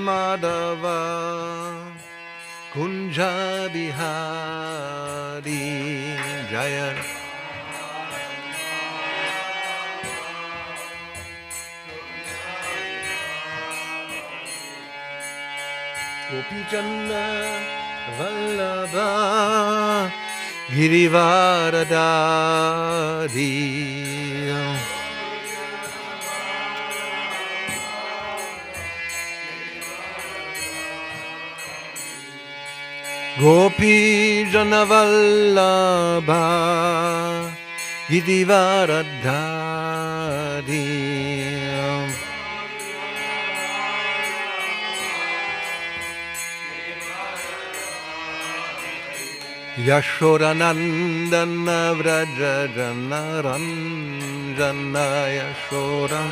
Madhava Kunja Bihari Jaya Gopijana Vallabha Girivaradari Gopi Janavallabha Girivaradari Yashodanandana Vraja Janaranjana Yashoda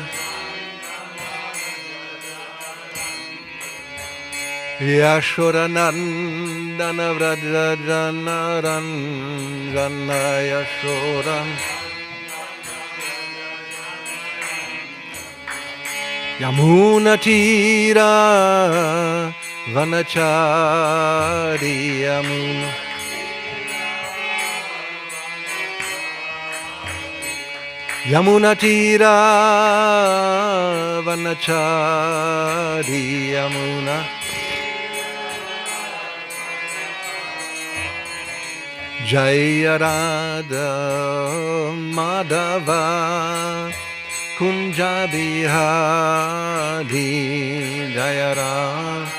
Yashodanandana Vraja Janaranjana Yashoda Yamuna Tira Vanachari Yamuna Yamuna Tira Vanachari Yamuna Jaya Radha Madhava Kunja Bihari Jaya Radha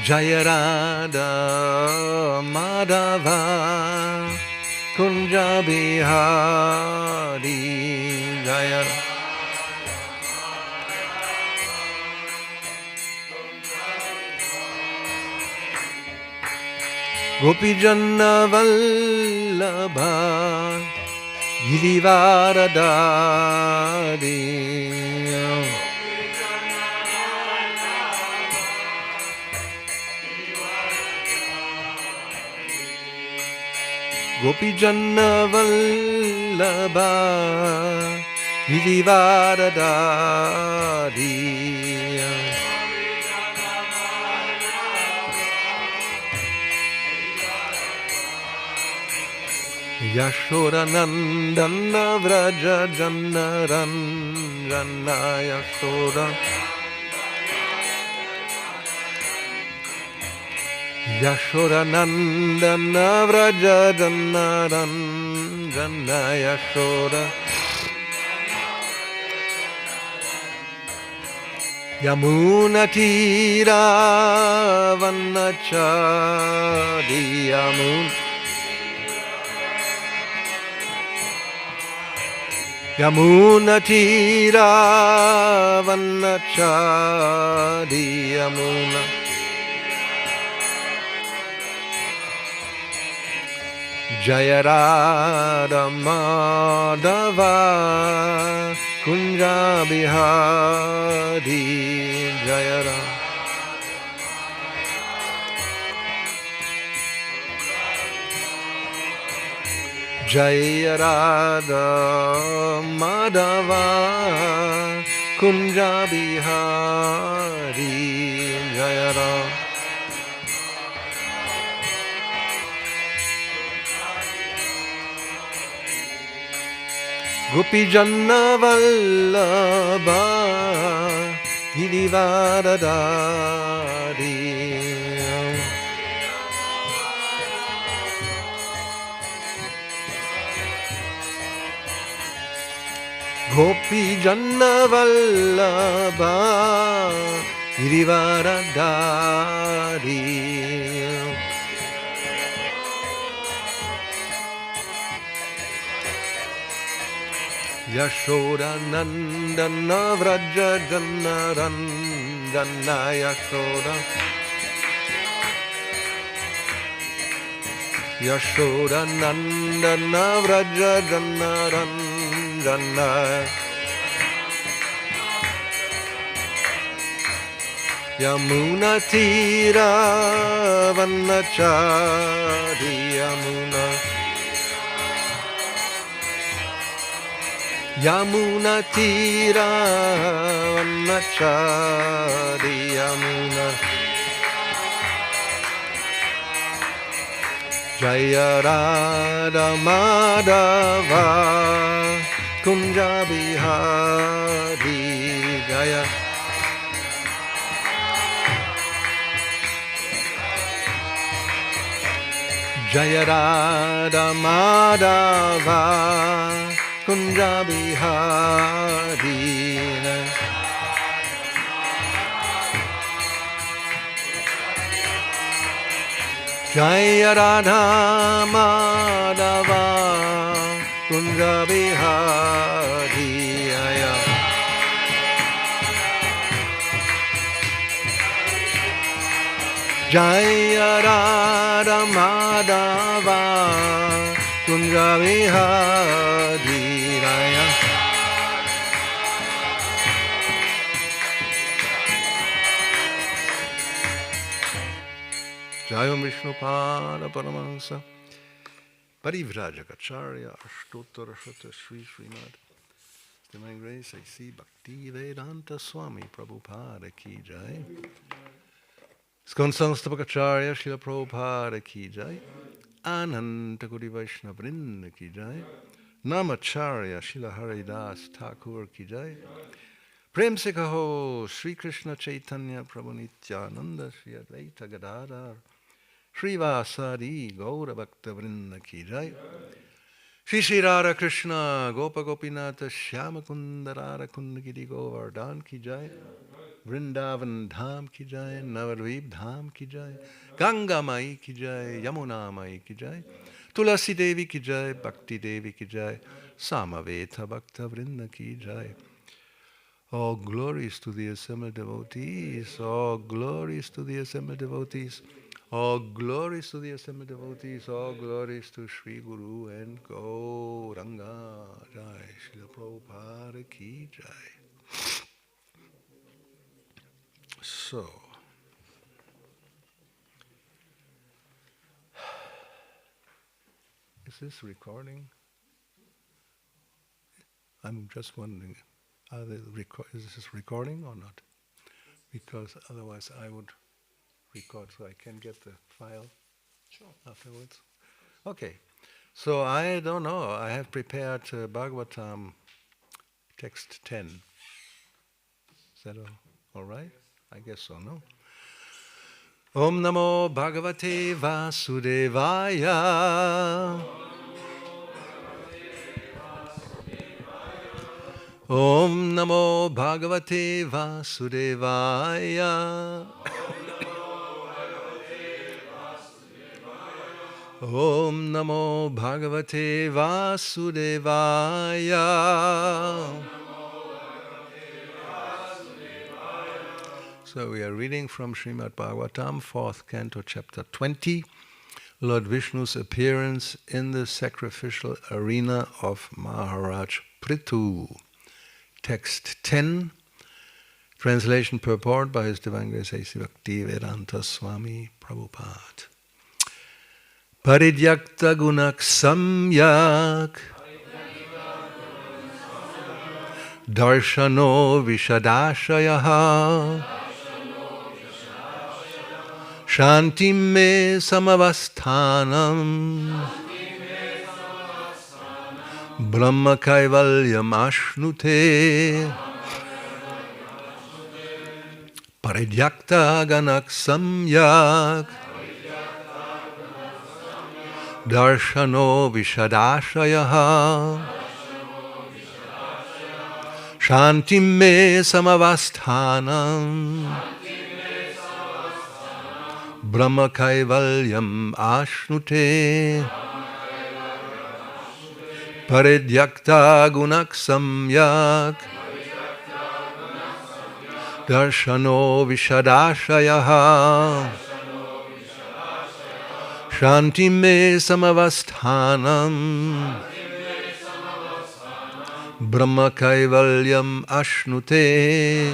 Jaya Radha Madhava Kunja Bihari Jaya Gopijana Vallabha Girivaradari Gopijana Vallabha Girivaradari Yashodanandana Vraja Janaranjana Yashoda Yashodanandana Vraja Janaranjana Yashoda Yamuna Tira Vanachari Yamuna Yamuna Tira Vanachari Yamuna Jaya Radha Madhava Kunja Bihari Jaya Radha Jaya Radha Madhava Kunja Bihari Jaya Radha Gopijana Vallabha Girivaradari Gopijana Vallabha Girivaradari Yashodanandana Vraja Janaranjana Yashoda Yashodanandana Vraja Janaranjana Yamuna Tira Vanachari Yamuna Yamuna Tira Vanachari Yamuna Jaya Radha Madhava Kunja Bihari Jaya Jaya Radha Madhava Kunja Bihari Jaya Radha Madhava Kunja Bihari Jaya Radha Madhava Kunja Bihari Jayam Vishnupada Paramahansa Parivrajagacharya Ashtottara Shata Sri Srimad Divine Grace I see Bhakti Vedanta Swami Prabhupada Ki Jai Skon Samstabhakacharya Srila Prabhupada Ki Jai Ananta Kodi Vaishnava Vrinda Ki Jai Namacharya Srila Haridas Thakur Ki Jai Prem Se Kaho Sri Krishna Chaitanya Prabhu Nityananda Sri Advaita Gadadhar Srivasadi Gaura Bhakta Vrinda Ki Jai Shri Shri Radha Krishna Gopa Gopinata Shyama Kunda Radha Kunda Giri Govardhan Ki Jai Vrindavan Dham Ki Jai Navadvip Dham Ki Jai Ganga Mai Ki Jai Yamuna Mai Ki Jai Tulasi Devi Ki Jai Bhakti Devi Ki Jai Samaveta Bhakta Vrinda Ki Jai. All glories to the assembled devotees, all glories to the assembled devotees, all glories to the assembled devotees, all glories to Sri Guru and Gauranga Jai, Srila Prabhupada Ki Jai. So, is this recording? I'm just wondering. Is this recording or not? Because otherwise I would record so I can get the file afterwards. Okay, so I don't know. I have prepared Bhagavatam text 10. Is that all right? I guess so, no? Om Namo Bhagavate Vasudevaya. Om Namo Bhagavate Vasudevaya. Om Namo Bhagavate Vasudevaya. So we are reading from Srimad Bhagavatam, 4th canto, chapter 20, Lord Vishnu's appearance in the sacrificial arena of Maharaj Prithu. Text 10, translation purport by His Divine Grace A.C. Bhakti Vedanta Swami Prabhupada. Paridyakta gunak samyak darshano vishadashayaha shantim me samavasthanam Brahma Kaivalyam Ashnute Paridyakta Ganak Samyak Darshano Vishadashayaha Shantim Me Samavasthanam Brahma Kaivalyam Ashnute Paridyakta gunak samyak Darshano vishadashayaha Shanti me samavasthanam Brahma Kaivalyam Ashnute.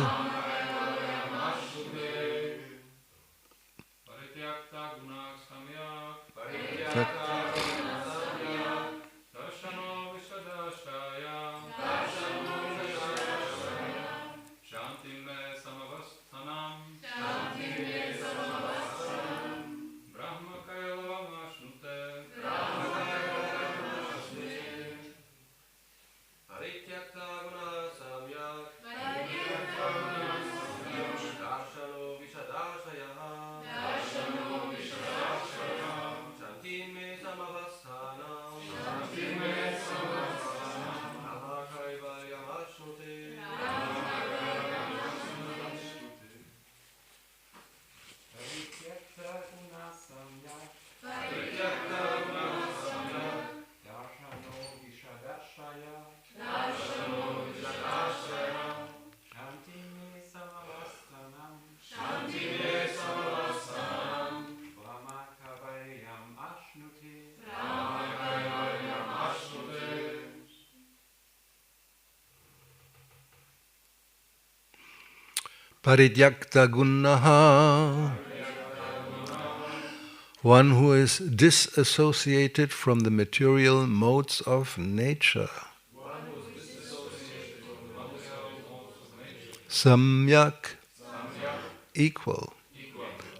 Parityakta gunaha, one who is disassociated from the material modes of nature. Samyak, equal.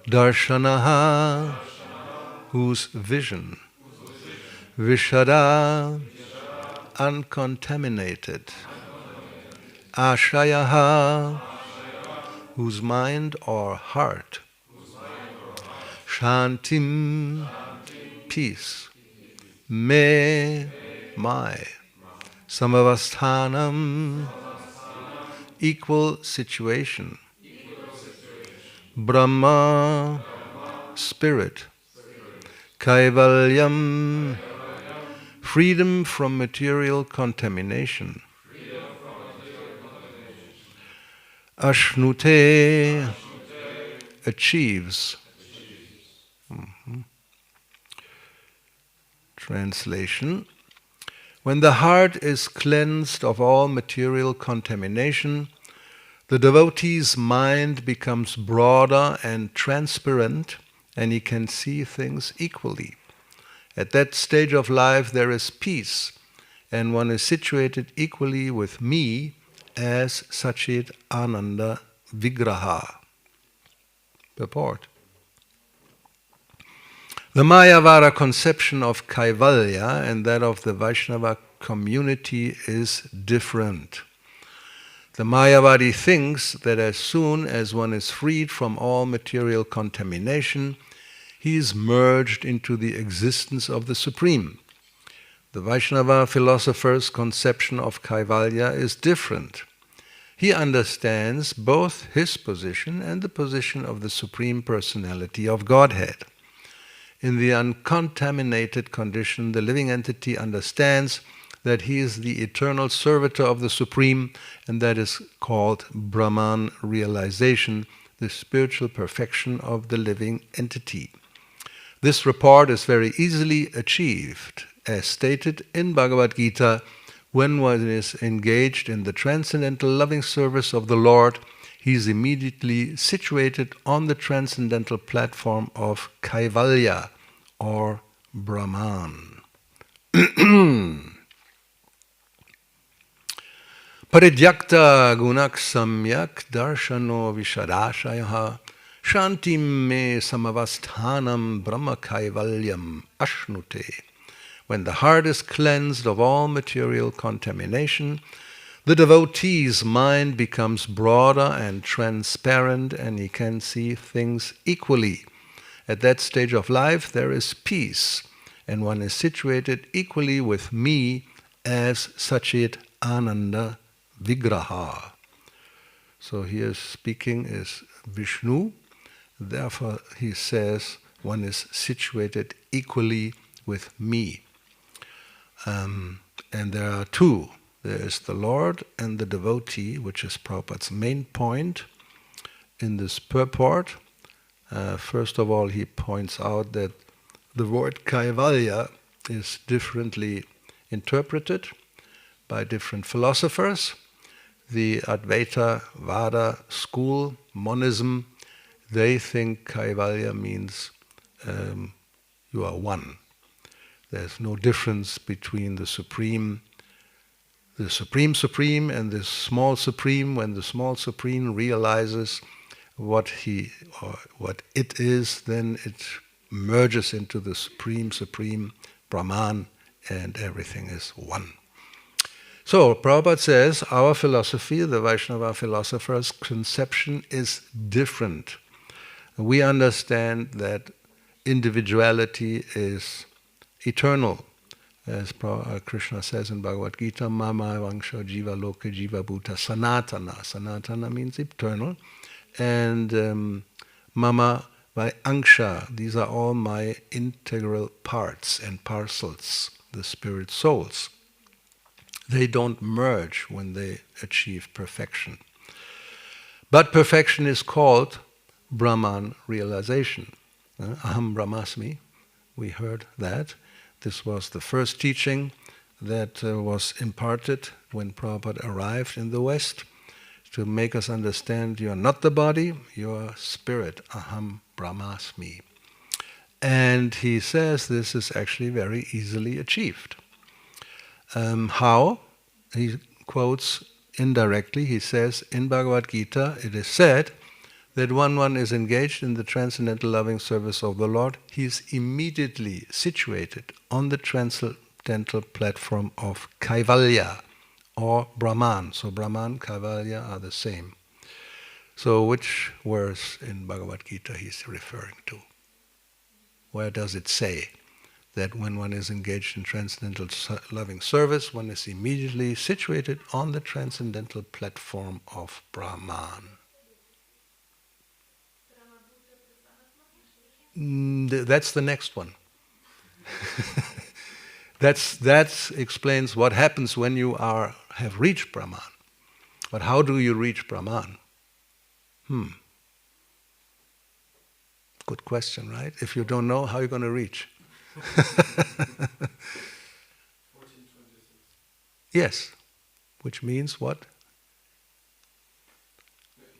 Darshanaha, whose vision. Vishada, uncontaminated. Ashayaha, whose mind or heart. Shantim, peace. Me, my. Samavasthanam, equal situation. Brahma, spirit. Kaivalyam, freedom from material contamination. Ashnute, achieves. Translation. When the heart is cleansed of all material contamination, the devotee's mind becomes broader and transparent, and he can see things equally. At that stage of life there is peace, and one is situated equally with me as Sachit Ananda Vigraha. Purport. The Mayavada conception of Kaivalya and that of the Vaishnava community is different. The Mayavadi thinks that as soon as one is freed from all material contamination, he is merged into the existence of the Supreme. The Vaishnava philosopher's conception of Kaivalya is different. He understands both his position and the position of the Supreme Personality of Godhead. In the uncontaminated condition, the living entity understands that he is the eternal servitor of the Supreme, and that is called Brahman realization, the spiritual perfection of the living entity. This rapport is very easily achieved, as stated in Bhagavad Gita. When one is engaged in the transcendental loving service of the Lord, he is immediately situated on the transcendental platform of Kaivalya, or Brahman. Paridyakta gunak samyak darshano vishadashayaha shantim me samavasthanam brahma kaivalyam ashnute. When the heart is cleansed of all material contamination, the devotee's mind becomes broader and transparent, and he can see things equally. At that stage of life there is peace, and one is situated equally with me as Sachit Ananda Vigraha. So here speaking is Vishnu, therefore he says one is situated equally with me. And there are two. There is the Lord and the devotee, which is Prabhupada's main point in this purport. First of all, he points out that the word Kaivalya is differently interpreted by different philosophers. The Advaita Vada school, monism, they think Kaivalya means you are one. There's no difference between the Supreme Supreme and the small Supreme. When the small Supreme realizes what it is, then it merges into the Supreme Brahman, and everything is one. So Prabhupada says our philosophy, the Vaishnava philosopher's conception, is different. We understand that individuality is eternal. As Krishna says in Bhagavad Gita, Mama Vangsha Jiva Loka Jiva Bhuta Sanatana. Sanatana means eternal. And Mama by Angsha, these are all my integral parts and parcels, the spirit souls. They don't merge when they achieve perfection. But perfection is called Brahman realization. Aham Brahmasmi, we heard that. This was the first teaching that was imparted when Prabhupada arrived in the West to make us understand you are not the body, you are spirit, aham brahmasmi. And he says this is actually very easily achieved. How? He quotes indirectly, he says, in Bhagavad Gita it is said that when one is engaged in the transcendental loving service of the Lord, he is immediately situated on the transcendental platform of Kaivalya, or Brahman. So Brahman, Kaivalya are the same. So which verse in Bhagavad Gita he's referring to? Where does it say that when one is engaged in transcendental loving service, one is immediately situated on the transcendental platform of Brahman? That's the next one. That explains what happens when you have reached Brahman. But how do you reach Brahman? Good question, right? If you don't know, how are you going to reach? 1426. Yes, which means what?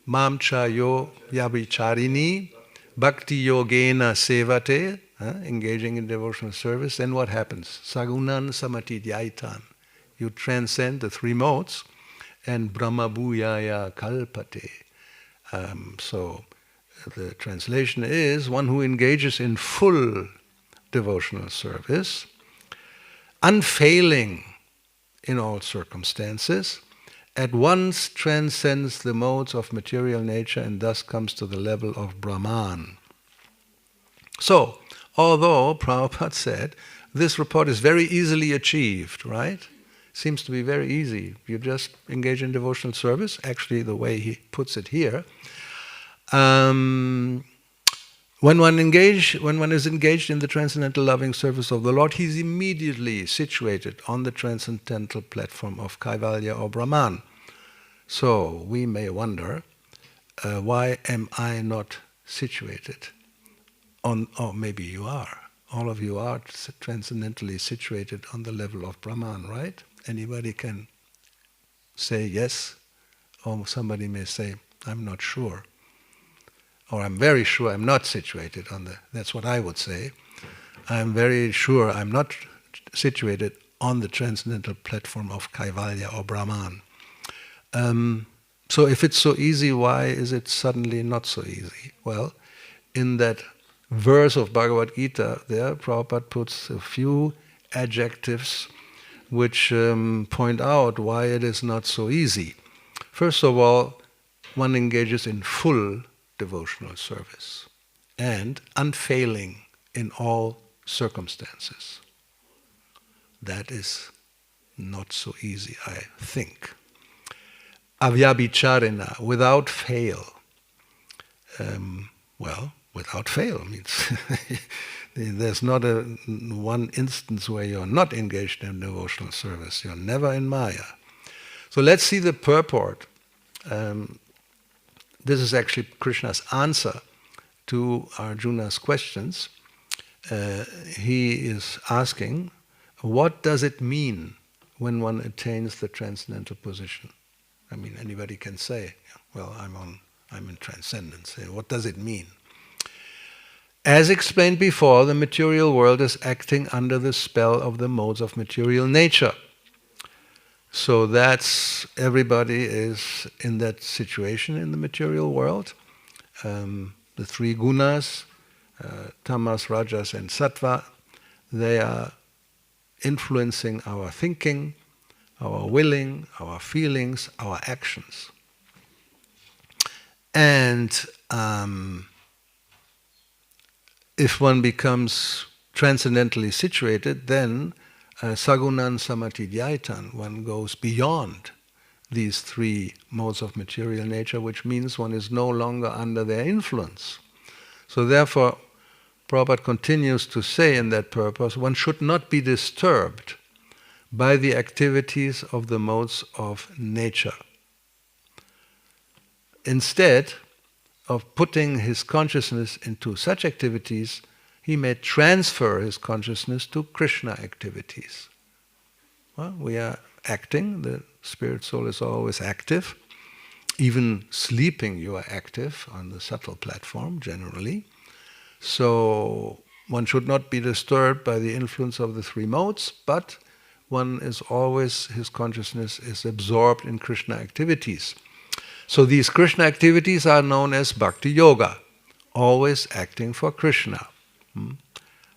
Mam cha yo yavicharini bhakti yogena sevate. Engaging in devotional service, then what happens? Sagunan samatidhyaitan. You transcend the three modes, and Brahma bhuyaya kalpate. So the translation is one who engages in full devotional service, unfailing in all circumstances, at once transcends the modes of material nature and thus comes to the level of Brahman. So, although Prabhupada said this report is very easily achieved, right? Seems to be very easy. You just engage in devotional service, actually the way he puts it here. When one is engaged in the transcendental loving service of the Lord, he's immediately situated on the transcendental platform of Kaivalya or Brahman. So we may wonder, why am I not situated? Or maybe you are. All of you are transcendentally situated on the level of Brahman, right? Anybody can say yes, or somebody may say, I'm not sure. Or I'm very sure I'm not situated on that's what I would say. I'm very sure I'm not situated on the transcendental platform of Kaivalya or Brahman. So if it's so easy, why is it suddenly not so easy? Well, in that verse of Bhagavad Gita, there Prabhupada puts a few adjectives which point out why it is not so easy. First of all, one engages in full devotional service and unfailing in all circumstances. That is not so easy, I think. Avyabhicharena, without fail. Without fail means there's not one instance where you're not engaged in devotional service. You're never in Maya. So let's see the purport. This is actually Krishna's answer to Arjuna's questions. He is asking, what does it mean when one attains the transcendental position? I mean, anybody can say, well, I'm in transcendence. What does it mean? As explained before, the material world is acting under the spell of the modes of material nature. So everybody is in that situation in the material world. The three gunas, tamas, rajas and sattva, they are influencing our thinking, our willing, our feelings, our actions. And if one becomes transcendentally situated, then sagunan samatidhyaitan, one goes beyond these three modes of material nature, which means one is no longer under their influence. So therefore, Prabhupada continues to say in that purpose, one should not be disturbed by the activities of the modes of nature. Instead of putting his consciousness into such activities, he may transfer his consciousness to Krishna activities. Well, we are acting, the spirit soul is always active, Even sleeping, you are active on the subtle platform generally. So one should not be disturbed by the influence of the three modes, but one is always, his consciousness is absorbed in Krishna activities. So these Krishna activities are known as Bhakti Yoga, always acting for Krishna.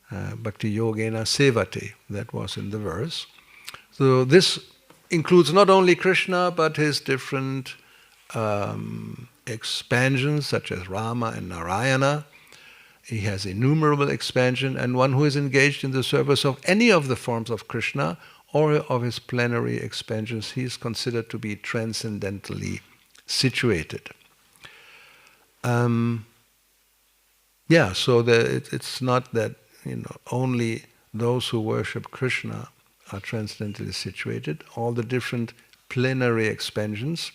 Bhakti Yogena Sevate, that was in the verse. So this includes not only Krishna, but his different expansions, such as Rama and Narayana. He has innumerable expansion, and one who is engaged in the service of any of the forms of Krishna or of his plenary expansions, he is considered to be transcendentally situated. So it's not that only those who worship Krishna are transcendently situated. All the different plenary expansions,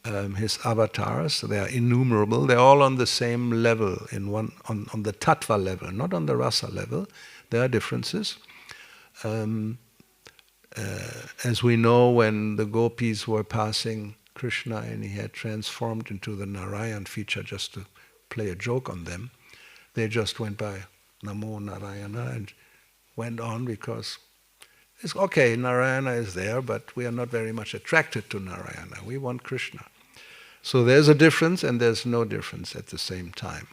his avatars, they are innumerable. They're all on the same level, on the tattva level, not on the rasa level. There are differences. As we know, when the gopis were passing Krishna and he had transformed into the Narayan feature just to play a joke on them, they just went by Namo Narayana and went on because it's okay, Narayana is there, but we are not very much attracted to Narayana. We want Krishna. So there's a difference and there's no difference at the same time.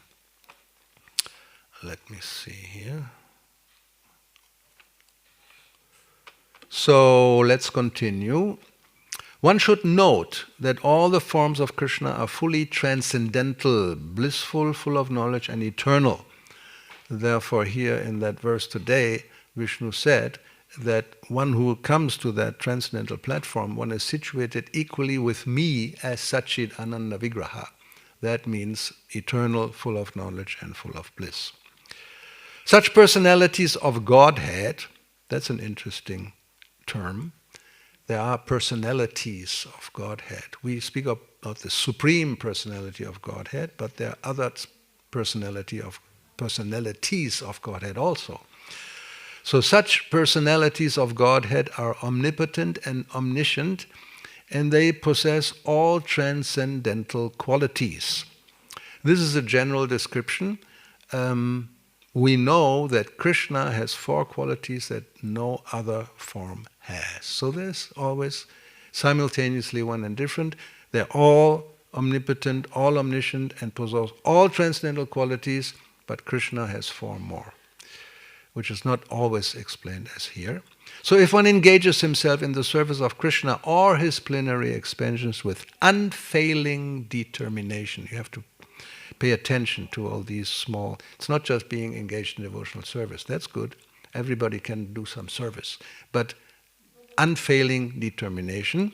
Let me see here. So let's continue. One should note that all the forms of Krishna are fully transcendental, blissful, full of knowledge and eternal. Therefore here in that verse today, Vishnu said that one who comes to that transcendental platform, one is situated equally with me as Satchid Ananda Vigraha. That means eternal, full of knowledge and full of bliss. Such personalities of Godhead, that's an interesting term. There are personalities of Godhead. We speak about the supreme personality of Godhead, but there are other personalities of Godhead also. So such personalities of Godhead are omnipotent and omniscient, and they possess all transcendental qualities. This is a general description. We know that Krishna has 4 qualities that no other form has. So there's always simultaneously one and different. They're all omnipotent, all omniscient, and possess all transcendental qualities, but Krishna has 4 more, which is not always explained as here. So if one engages himself in the service of Krishna or his plenary expansions with unfailing determination, you have to pay attention to all these small, it's not just being engaged in devotional service, that's good, everybody can do some service, but unfailing determination,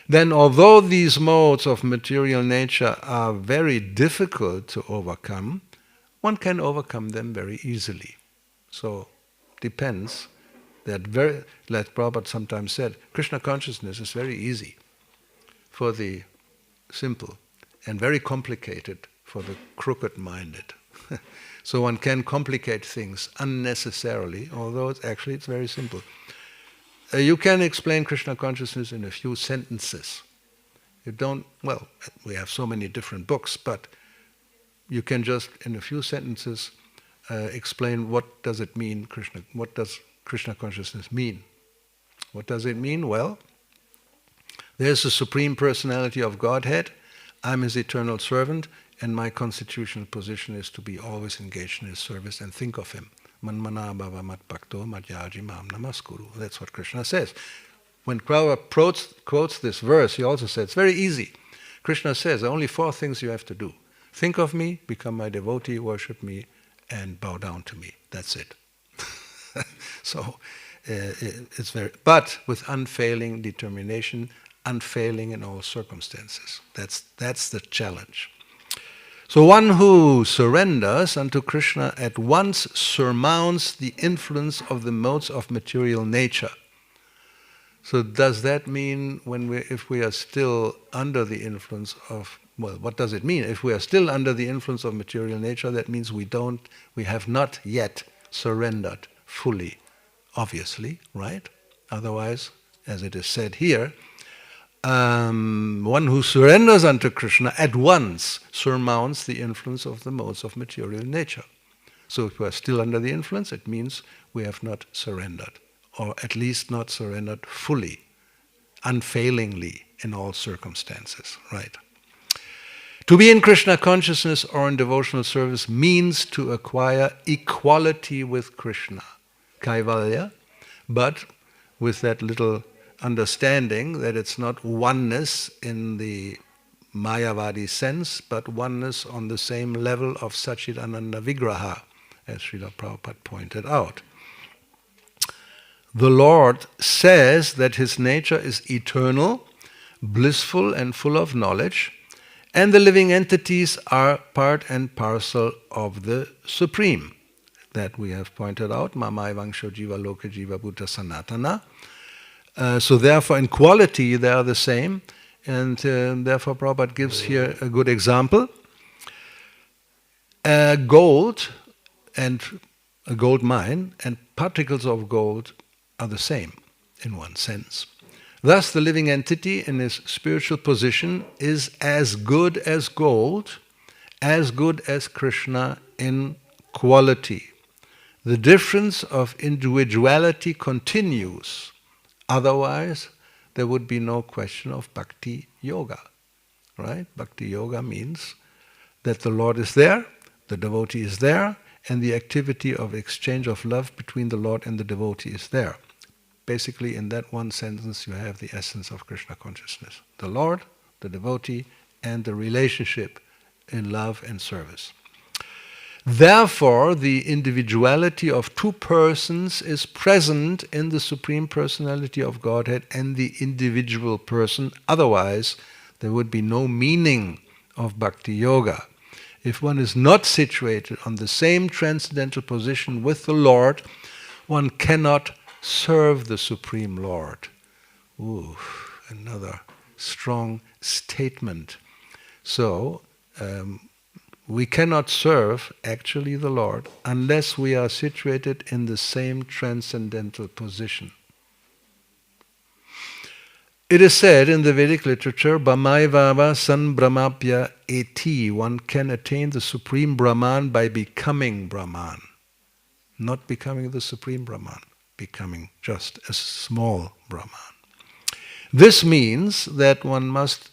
then although these modes of material nature are very difficult to overcome, one can overcome them very easily. So, depends. Like Prabhupada sometimes said, Krishna consciousness is very easy for the simple and very complicated for the crooked-minded. So one can complicate things unnecessarily, although it's very simple. You can explain Krishna consciousness in a few sentences. You don't, well, we have so many different books, but you can just, in a few sentences, explain what does it mean, what does Krishna consciousness mean? What does it mean? Well, there's the Supreme Personality of Godhead. I'm His eternal servant, and my constitutional position is to be always engaged in His service and think of Him. Manmana bhava mat bhakto madhyaji mam namaskuru. That's what Krishna says. When Prabhupada quotes this verse, he also says, it's very easy. Krishna says, there are only 4 things you have to do. Think of me, become my devotee, worship me, and bow down to me. That's it. So, it's but with unfailing determination, unfailing in all circumstances. That's the challenge. So one who surrenders unto Krishna at once surmounts the influence of the modes of material nature. So does that mean if we are still under the influence of, well, what does it mean? If we are still under the influence of material nature, that means we have not yet surrendered fully, obviously, right? Otherwise, as it is said here, one who surrenders unto Krishna at once surmounts the influence of the modes of material nature. So if we are still under the influence, it means we have not surrendered, or at least not surrendered fully, unfailingly in all circumstances, right? To be in Krishna consciousness or in devotional service means to acquire equality with Krishna, kaivalya, but with that little understanding that it's not oneness in the Mayavadi sense, but oneness on the same level of Satchidananda Vigraha, as Srila Prabhupada pointed out. The Lord says that His nature is eternal, blissful and full of knowledge, and the living entities are part and parcel of the Supreme. That we have pointed out, Mamai Vangsho Jiva Loka Jiva Bhuta Sanatana. So therefore in quality they are the same, and therefore Prabhupada gives here a good example. Gold and a gold mine and particles of gold are the same in one sense. Thus the living entity in his spiritual position is as good as gold, as good as Krishna in quality. The difference of individuality continues. Otherwise, there would be no question of bhakti yoga, right? Bhakti yoga means that the Lord is there, the devotee is there, and the activity of exchange of love between the Lord and the devotee is there. Basically, in that one sentence, you have the essence of Krishna consciousness. The Lord, the devotee, and the relationship in love and service. Therefore, the individuality of two persons is present in the Supreme Personality of Godhead and the individual person. Otherwise, there would be no meaning of Bhakti Yoga. If one is not situated on the same transcendental position with the Lord, one cannot serve the Supreme Lord. Ooh, another strong statement. So, we cannot serve actually the Lord unless we are situated in the same transcendental position. It is said in the Vedic literature, Brahmaivava san brahmapya eti, one can attain the Supreme Brahman by becoming Brahman. Not becoming the Supreme Brahman, becoming just a small Brahman. This means that one must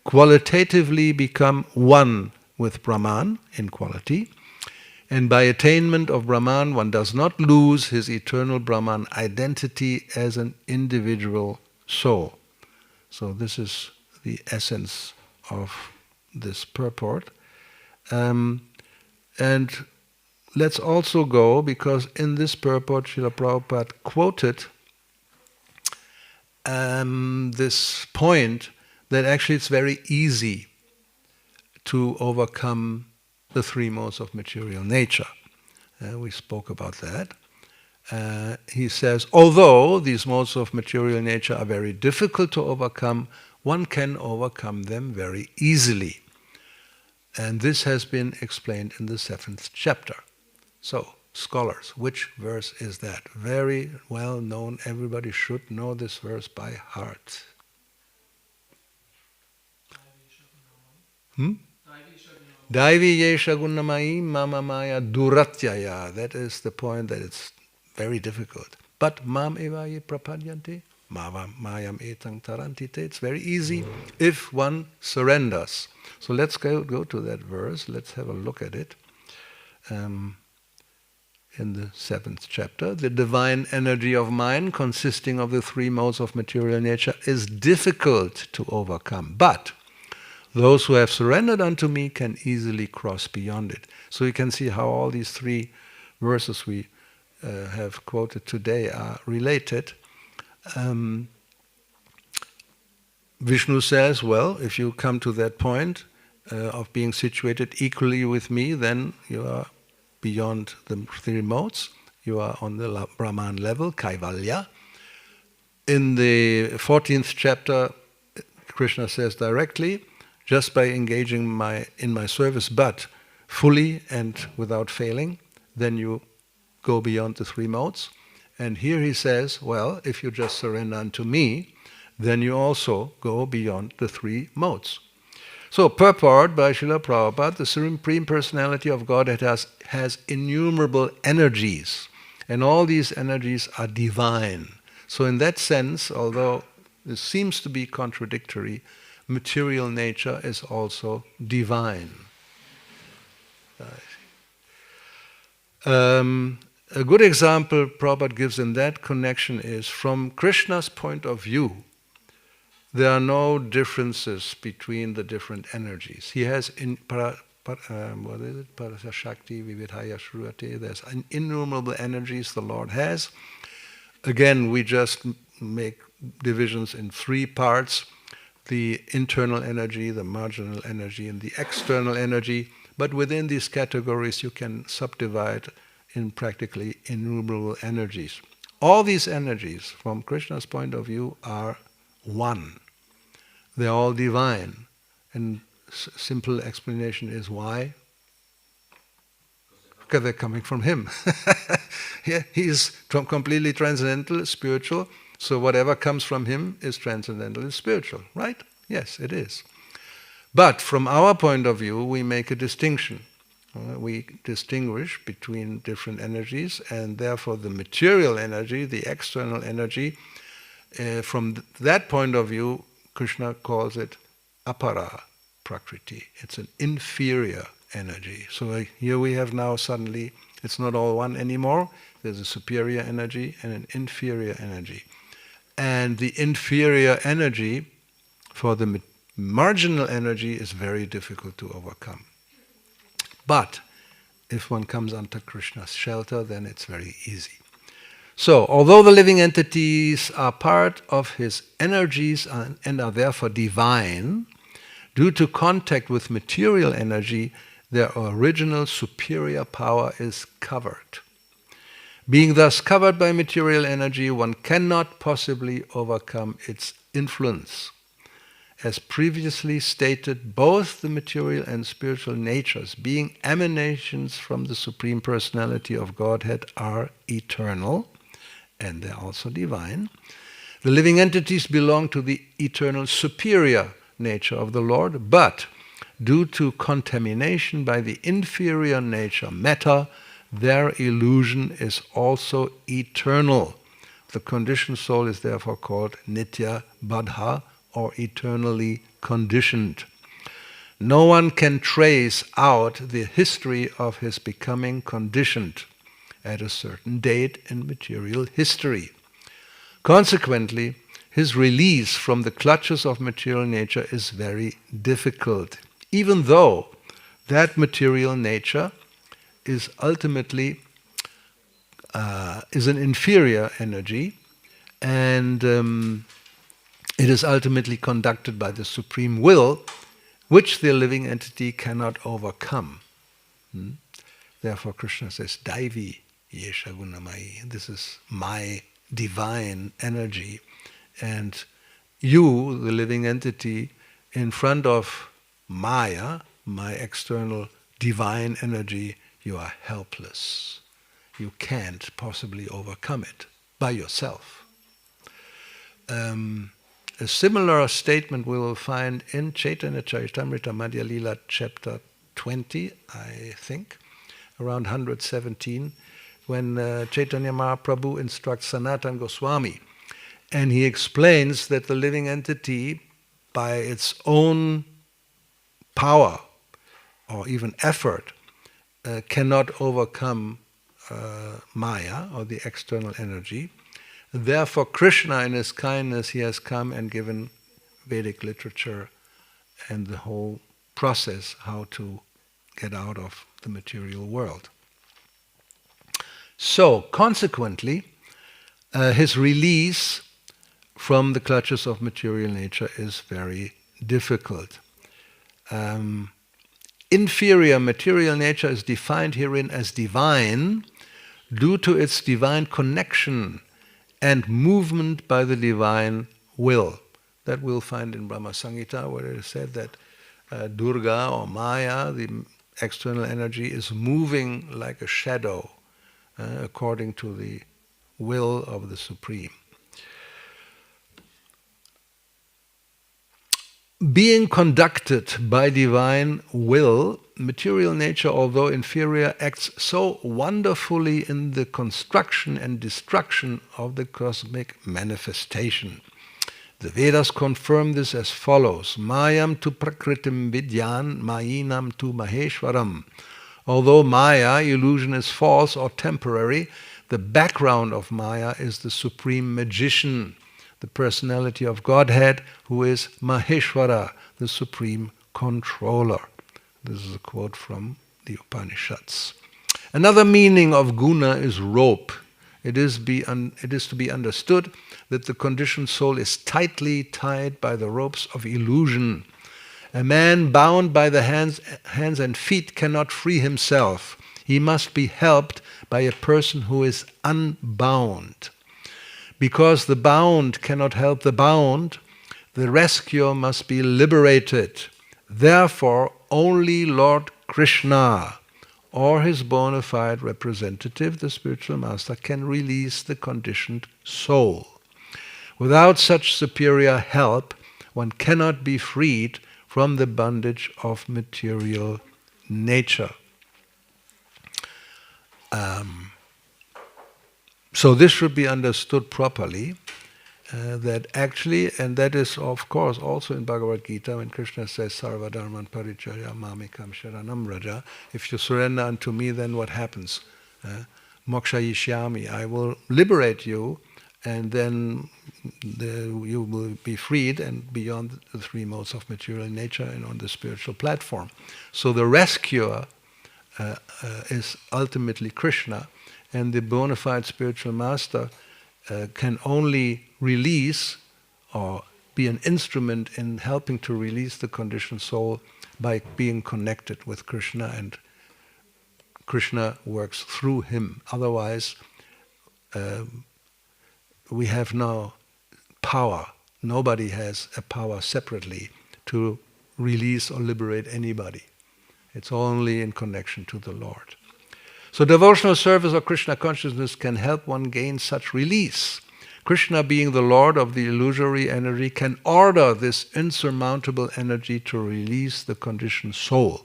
qualitatively become one with Brahman in quality, and by attainment of Brahman one does not lose his eternal Brahman identity as an individual soul. So this is the essence of this purport. And let's also go, because in this purport Srila Prabhupada quoted this point that actually it's very easy to overcome the three modes of material nature. We spoke about that. He says, although these modes of material nature are very difficult to overcome, one can overcome them very easily. And this has been explained in the 7th chapter. So, scholars, which verse is that? Very well known, everybody should know this verse by heart. Daivi yesha gunnamai mama maya duratyaya. That is the point that it's very difficult. But mam evaye prapadyanti, mayam etang tarantite. It's very easy if one surrenders. So let's go to that verse. Let's have a look at it. In the 7th chapter, the divine energy of mind, consisting of the three modes of material nature, is difficult to overcome. But those who have surrendered unto me can easily cross beyond it. So you can see how all these three verses we have quoted today are related. Vishnu says, well, if you come to that point of being situated equally with me, then you are beyond the three modes. You are on the Brahman level, Kaivalya. In the 14th chapter, Krishna says directly, just by engaging in my service, but fully and without failing, then you go beyond the three modes. And here he says, well, if you just surrender unto me, then you also go beyond the three modes. So, purport by Srila Prabhupada, the Supreme Personality of Godhead has innumerable energies, and all these energies are divine. So in that sense, although this seems to be contradictory, material nature is also divine. A good example Prabhupada gives in that connection is, from Krishna's point of view, there are no differences between the different energies. He has Parasashakti, Vividhaya Shruvate, there's innumerable energies the Lord has. Again, we just make divisions in three parts: the internal energy, the marginal energy, and the external energy. But within these categories, you can subdivide in practically innumerable energies. All these energies, from Krishna's point of view, are one. They're all divine. And simple explanation is why? Because they're coming from Him. He is completely transcendental, spiritual, so whatever comes from Him is transcendental and spiritual, right? Yes, it is. But from our point of view, we make a distinction. We distinguish between different energies, and therefore the material energy, the external energy, from that point of view, Krishna calls it apara prakriti. It's an inferior energy. So here we have now suddenly, it's not all one anymore. There's a superior energy and an inferior energy. And the inferior energy for the marginal energy is very difficult to overcome. But if one comes under Krishna's shelter, then it's very easy. So, although the living entities are part of His energies and are therefore divine, due to contact with material energy, their original superior power is covered. Being thus covered by material energy, one cannot possibly overcome its influence. As previously stated, both the material and spiritual natures, being emanations from the Supreme Personality of Godhead, are eternal, and they're also divine. The living entities belong to the eternal superior nature of the Lord, but due to contamination by the inferior nature, matter, their illusion is also eternal. The conditioned soul is therefore called nitya baddha, or eternally conditioned. No one can trace out the history of his becoming conditioned at a certain date in material history. Consequently, his release from the clutches of material nature is very difficult, even though that material nature is ultimately is an inferior energy, and it is ultimately conducted by the Supreme Will, which the living entity cannot overcome. Therefore Krishna says, Daivi Yesha Gunamai. This is my divine energy. And you, the living entity, in front of Maya, my external divine energy, you are helpless. You can't possibly overcome it by yourself. A similar statement we will find in Chaitanya Charitamrita Madhya Lila chapter 20, I think, around 117, when Chaitanya Mahaprabhu instructs Sanatana Goswami. And he explains that the living entity, by its own power or even effort, cannot overcome Maya, or the external energy. Therefore, Krishna, in His kindness, He has come and given Vedic literature and the whole process how to get out of the material world. So, consequently, his release from the clutches of material nature is very difficult. Inferior material nature is defined herein as divine due to its divine connection and movement by the divine will. That we'll find in Brahma Samhita, where it is said that Durga or Maya, the external energy, is moving like a shadow according to the will of the Supreme. being conducted by divine will, material nature, although inferior, acts so wonderfully in the construction and destruction of the cosmic manifestation. The Vedas confirm this as follows: Mayam tu prakritim vidyan, mayinam tu maheshwaram. Although Maya, illusion, is false or temporary, the background of Maya is the supreme magician, the personality of Godhead, who is Maheshwara, the supreme controller. This is a quote from the Upanishads. Another meaning of guna is rope. It is to be understood that the conditioned soul is tightly tied by the ropes of illusion. A man bound by the hands and feet cannot free himself. He must be helped by a person who is unbound. Because the bound cannot help the bound, the rescuer must be liberated. Therefore, only Lord Krishna or his bona fide representative, the spiritual master, can release the conditioned soul. Without such superior help, one cannot be freed from the bondage of material nature. So this should be understood properly, that actually, and that is of course also in Bhagavad Gita when Krishna says, Sarva dharman parityaya mamekam sharanam vraja, if you surrender unto me, then what happens? Moksha yishyami, I will liberate you, and then you will be freed and beyond the three modes of material nature and on the spiritual platform. So the rescuer is ultimately Krishna, and the bona fide spiritual master can only release or be an instrument in helping to release the conditioned soul by being connected with Krishna, and Krishna works through him. Otherwise, we have no power. Nobody has a power separately to release or liberate anybody. It's only in connection to the Lord. So devotional service or Krishna consciousness can help one gain such release. Krishna, being the Lord of the illusory energy, can order this insurmountable energy to release the conditioned soul.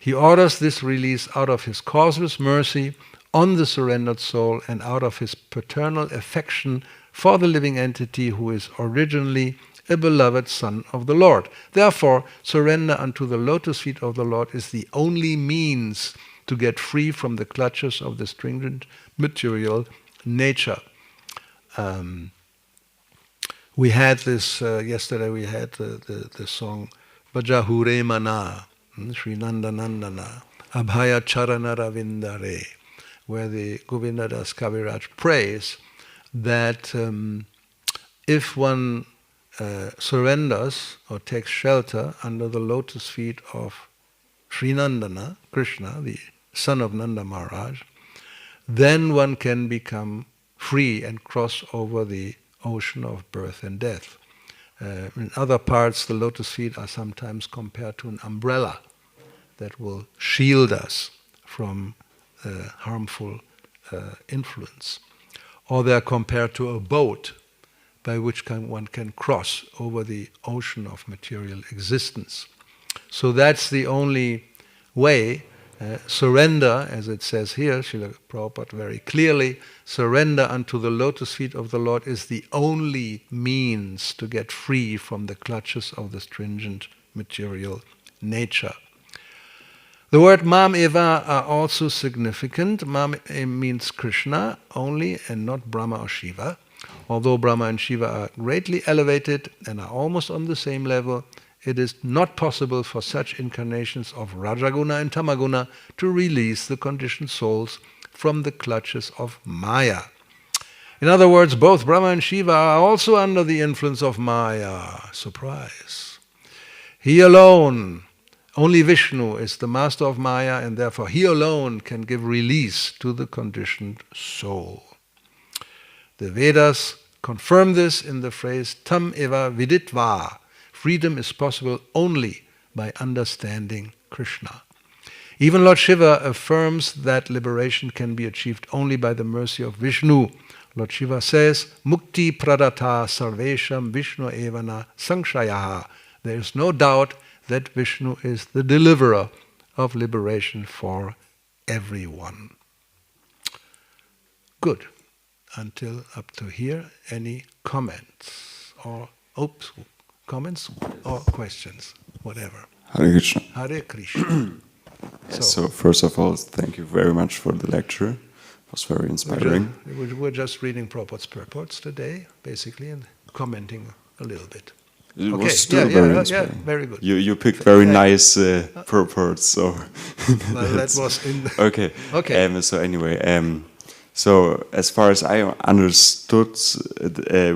He orders this release out of his causeless mercy on the surrendered soul and out of his paternal affection for the living entity who is originally a beloved son of the Lord. Therefore, surrender unto the lotus feet of the Lord is the only means to get free from the clutches of the stringent material nature. We had this, yesterday we had the song Bajahure Mana, Sri Nandanandana, Abhaya Charana Ravindare, where the Govindadas Kaviraj prays that if one surrenders or takes shelter under the lotus feet of Sri Nandana, Krishna, the son of Nanda Maharaj, then one can become free and cross over the ocean of birth and death. In other parts, the lotus feet are sometimes compared to an umbrella that will shield us from harmful influence. Or they are compared to a boat by which one can cross over the ocean of material existence. So that's the only way. Surrender, as it says here, Srila Prabhupada very clearly, surrender unto the lotus feet of the Lord is the only means to get free from the clutches of the stringent material nature. The word Mam Eva are also significant. Mam means Krishna only and not Brahma or Shiva. Although Brahma and Shiva are greatly elevated and are almost on the same level, it is not possible for such incarnations of Rajaguna and Tamaguna to release the conditioned souls from the clutches of Maya. In other words, both Brahma and Shiva are also under the influence of Maya. Surprise. He alone, only Vishnu, is the master of Maya, and therefore he alone can give release to the conditioned soul. The Vedas confirm this in the phrase Tam eva viditva. Freedom is possible only by understanding Krishna. Even Lord Shiva affirms that liberation can be achieved only by the mercy of Vishnu. Lord Shiva says, Mukti pradata sarvesham Vishnu evana sangshayaha There is no doubt that Vishnu is the deliverer of liberation for everyone. Good. Until up to here, any comments or comments or questions, whatever. Hare Krishna. Hare Krishna. So first of all, thank you very much for the lecture. It was very inspiring. We're just reading Prabhupada's purports today, basically, and commenting a little bit. It Okay, was still very inspiring. Yeah, very good. You picked very nice purports. So Well, that was in the okay. Okay. So anyway, so as far as I understood,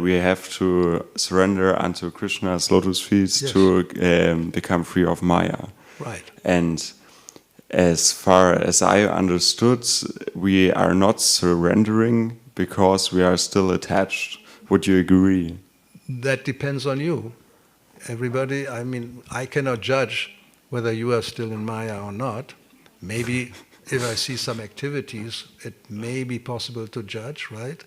we have to surrender unto Krishna's lotus feet Yes. to become free of Maya. Right. And as far as I understood, we are not surrendering because we are still attached. Would you agree? That depends on you. Everybody, I mean, I cannot judge whether you are still in Maya or not. Maybe if I see some activities, it may be possible to judge, right?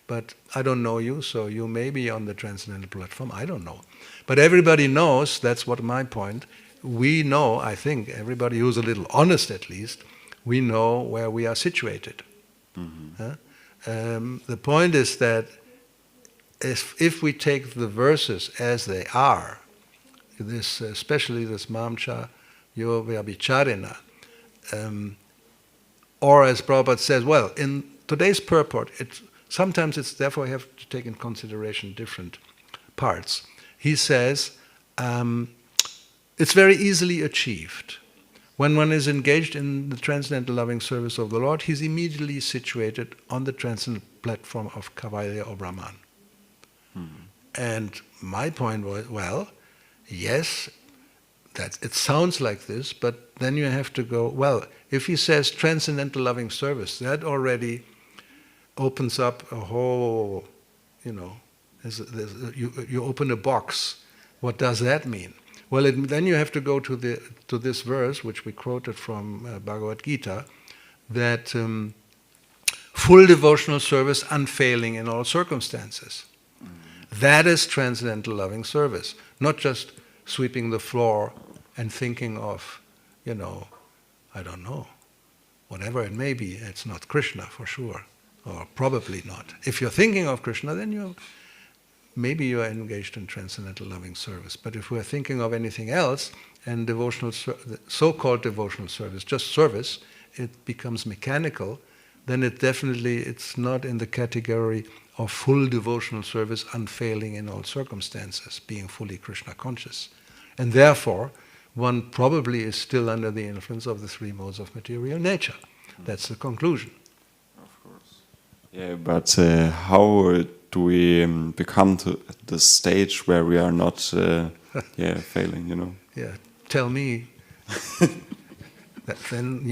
But I don't know you, so you may be on the transcendental platform, I don't know. But everybody knows, that's what my point, we know, I think, everybody who's a little honest at least, we know where we are situated. Mm-hmm. The point is that if we take the verses as they are, this, especially this Mamcha Yoga Vicharina, or as Prabhupada says, well, in today's purport, sometimes it's therefore you have to take in consideration different parts. He says, it's very easily achieved. When one is engaged in the transcendental loving service of the Lord, he's immediately situated on the transcendental platform of Kaivalya or Brahman. And my point was, well, yes, it sounds like this, but then you have to go, well, if he says transcendental loving service, that already opens up a whole, you open a box. What does that mean? Well, then you have to go to this verse, which we quoted from Bhagavad Gita, that full devotional service unfailing in all circumstances. That is transcendental loving service, not just sweeping the floor and thinking of, I don't know, whatever it may be. It's not Krishna for sure, or probably not. If you're thinking of Krishna, then maybe you are engaged in transcendental loving service. But if we're thinking of anything else, and so-called devotional service, just service, it becomes mechanical, then it's not in the category of full devotional service unfailing in all circumstances, being fully Krishna conscious. And therefore, one probably is still under the influence of the three modes of material nature. That's the conclusion. Of course. Yeah, but how do we become to the stage where we are not failing, Yeah, tell me. Then,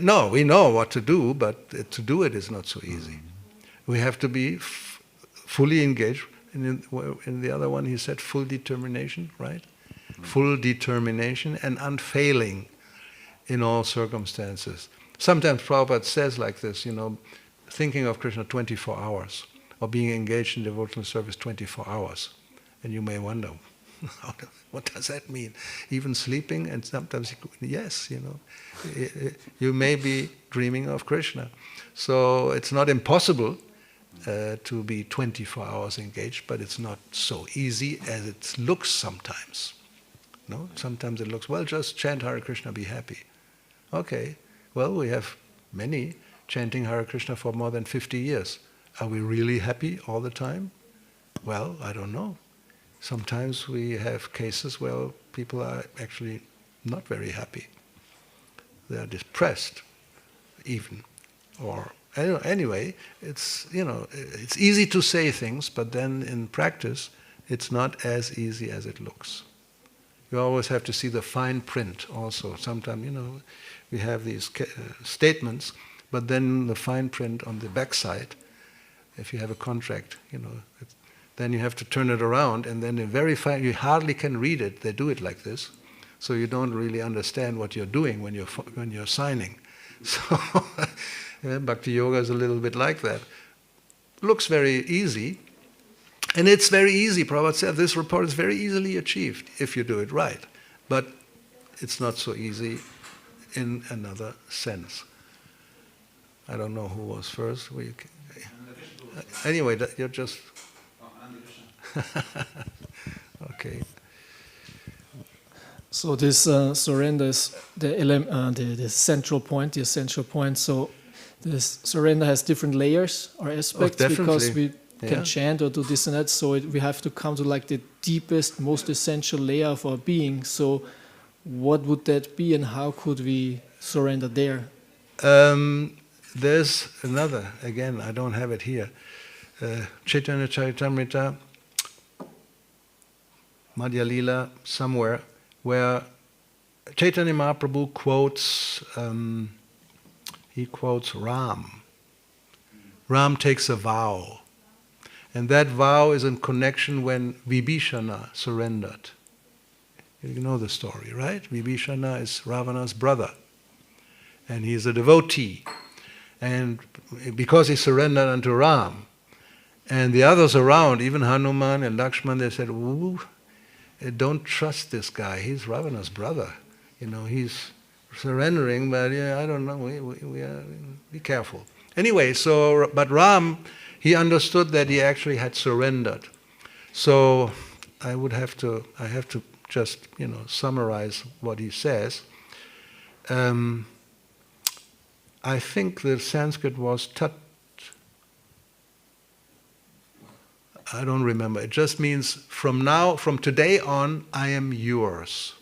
no, we know what to do, but to do it is not so easy. We have to be fully engaged. And in the other one, he said full determination, right? Full determination and unfailing in all circumstances. Sometimes Prabhupada says like this, thinking of Krishna 24 hours, or being engaged in devotional service 24 hours. And you may wonder, what does that mean? Even sleeping, and sometimes, yes, you may be dreaming of Krishna. So it's not impossible to be 24 hours engaged, but it's not so easy as it looks sometimes. No, sometimes it looks, well, just chant Hare Krishna, be happy. Okay, well, we have many chanting Hare Krishna for more than 50 years. Are we really happy all the time? Well, I don't know. Sometimes we have cases where people are actually not very happy. They are depressed, even, or anyway. It's it's easy to say things, but then in practice, it's not as easy as it looks. You always have to see the fine print. Also, sometimes we have these statements, but then the fine print on the backside. If you have a contract, then you have to turn it around, and then you hardly can read it. They do it like this, so you don't really understand what you're doing when you're signing. So Bhakti Yoga is a little bit like that. Looks very easy, And it's very easy. Prabhupada said this report is very easily achieved if you do it right. But it's not so easy in another sense. I don't know who was first. Anyway, you're just... Okay. So this surrender is the central point, the essential point. So this surrender has different layers or aspects because we can chant or do this and that. So we have to come to like the deepest, most essential layer of our being. So what would that be, and how could we surrender there? There's another, again, I don't have it here. Chaitanya Charitamrita, Madhya Lila, somewhere, where Chaitanya Mahaprabhu quotes, he quotes Ram. Ram takes a vow. And that vow is in connection when Vibhishana surrendered. You know the story, right? Vibhishana is Ravana's brother. And he's a devotee. And because he surrendered unto Ram, and the others around, even Hanuman and Lakshman, they said, ooh, don't trust this guy. He's Ravana's brother. You know, he's surrendering, but I don't know, be careful. Anyway, but Ram, he understood that he actually had surrendered. So I have to just, summarize what he says. I think the Sanskrit was tat. I don't remember. It just means from today on, I am yours.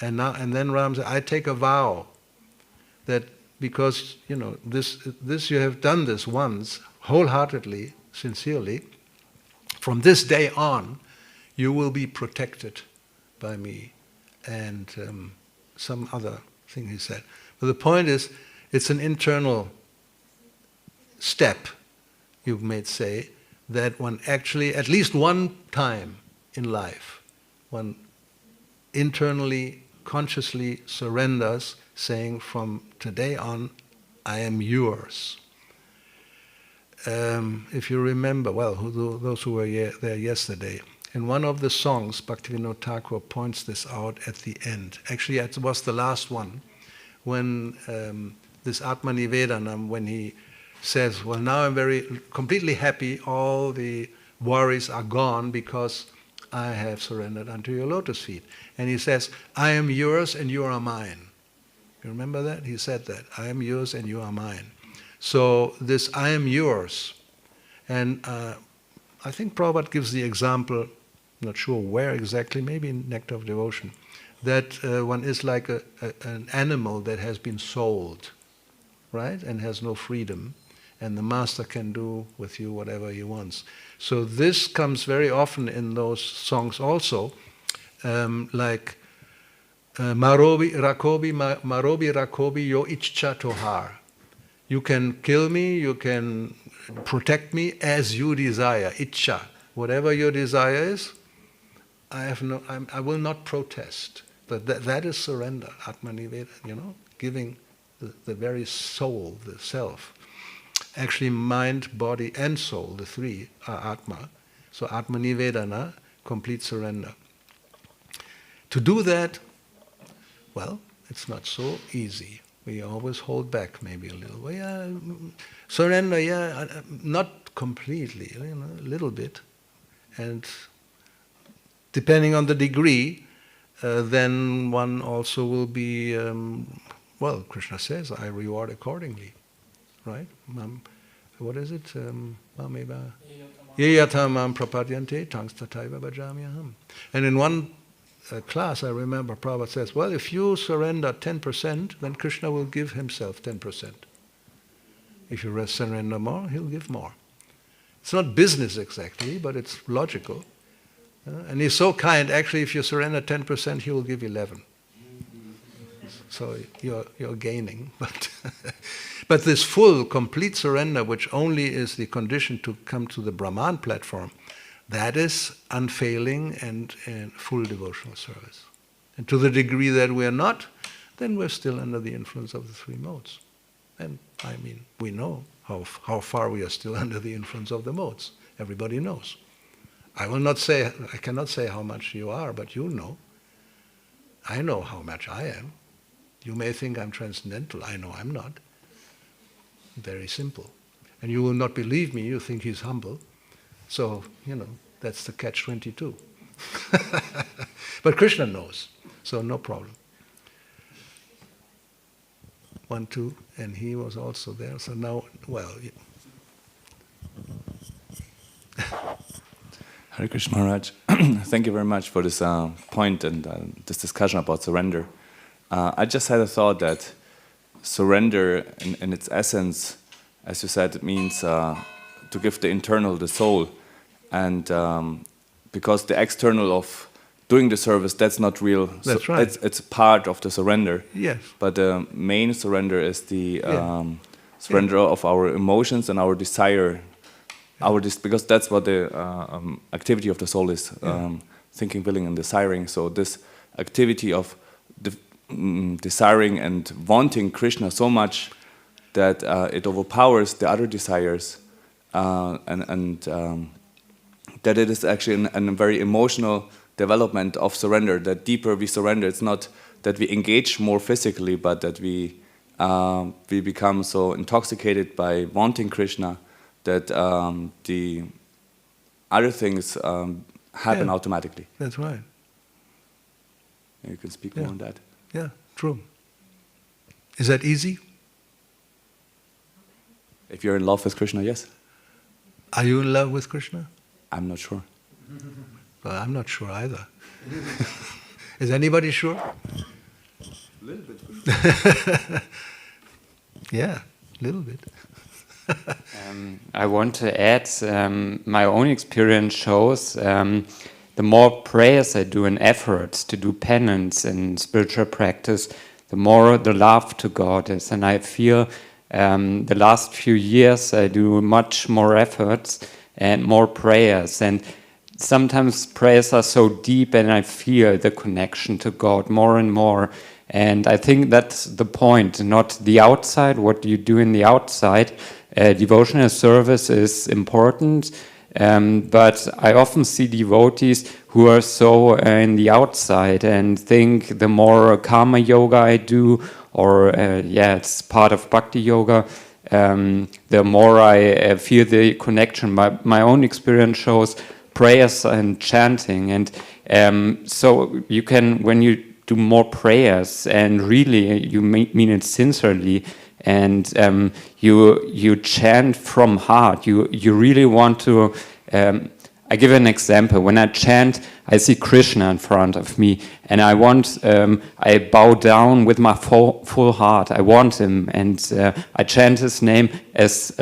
And then Ram said, I take a vow that because this you have done this once, wholeheartedly, sincerely. From this day on, you will be protected by me, and some other thing he said. But the point is, it's an internal step, you may say, that one actually, at least one time in life, one internally, consciously surrenders, saying, from today on, I am yours. If you remember, well, those who were there yesterday, in one of the songs, Bhaktivinoda Thakur points this out at the end. Actually, it was the last one, when this Atma Nivedanam, when he says, well, now I'm completely happy, all the worries are gone because I have surrendered unto your lotus feet. And he says, I am yours and you are mine. You remember that? He said that. I am yours and you are mine. So this I am yours. And I think Prabhupada gives the example, not sure where exactly, maybe in Nectar of Devotion, that one is like an animal that has been sold, right, and has no freedom, and the master can do with you whatever he wants. So this comes very often in those songs also, like Marobi Rakobi Yo Ichcha Tohar. You can kill me, you can protect me as you desire, Ichcha. Whatever your desire is, I will not protest. But that is surrender, Atma Niveda, giving the very soul, the self. Actually, mind, body, and soul, the three are Atma. So Atma Nivedana, complete surrender. To do that, well, it's not so easy. We always hold back maybe a little. Well, yeah, surrender, not completely, a little bit. And depending on the degree, then one also will be, well, Krishna says, I reward accordingly. Right? What is it? Mameva. Yeyatamam prapadyante tangstataiva bhajamyaham. And in one class, I remember Prabhupada says, well, if you surrender 10%, then Krishna will give himself 10%. If you surrender more, he'll give more. It's not business exactly, but it's logical. And he's so kind, actually, if you surrender 10%, he will give 11. So you're gaining. But this full, complete surrender, which only is the condition to come to the Brahman platform, that is unfailing and full devotional service. And to the degree that we are not, then we're still under the influence of the three modes. And we know how far we are still under the influence of the modes. Everybody knows. I cannot say how much you are, but you'll know. I know how much I am. You may think I'm transcendental. I know I'm not. Very simple. And you will not believe me. You think he's humble. So, that's the catch-22. But Krishna knows, so no problem. 1, 2, and he was also there. So now, Hare Krishna Maharaj, thank you very much for this point and this discussion about surrender. I just had a thought that surrender in its essence, as you said, it means to give the internal, the soul, and because the external of doing the service, that's not real. That's right. It's part of the surrender. Yes. But the main surrender is the surrender of our emotions and our desire. Because that's what the activity of the soul is, thinking, willing, and desiring. So this activity of desiring and wanting Krishna so much that it overpowers the other desires, and that it is actually a very emotional development of surrender. That deeper we surrender, it's not that we engage more physically, but that we become so intoxicated by wanting Krishna that the other things happen automatically. That's right. You can speak more on that. Yeah, true. Is that easy? If you're in love with Krishna, yes. Are you in love with Krishna? I'm not sure. Well, I'm not sure either. Is anybody sure? A little bit. Yeah, a little bit. I want to add, my own experience shows the more prayers I do and efforts to do penance and spiritual practice, the more the love to God is. And I feel the last few years I do much more efforts and more prayers. And sometimes prayers are so deep and I feel the connection to God more and more. And I think that's the point, not the outside, what you do in the outside. Devotional service is important, but I often see devotees who are so in the outside and think the more karma yoga I do, or it's part of bhakti yoga, the more I feel the connection. My own experience shows prayers and chanting, and so you can, when you do more prayers and really you mean it sincerely, and you chant from heart. You really want to. I give an example. When I chant, I see Krishna in front of me, and I want. I bow down with my full heart. I want him, and I chant his name as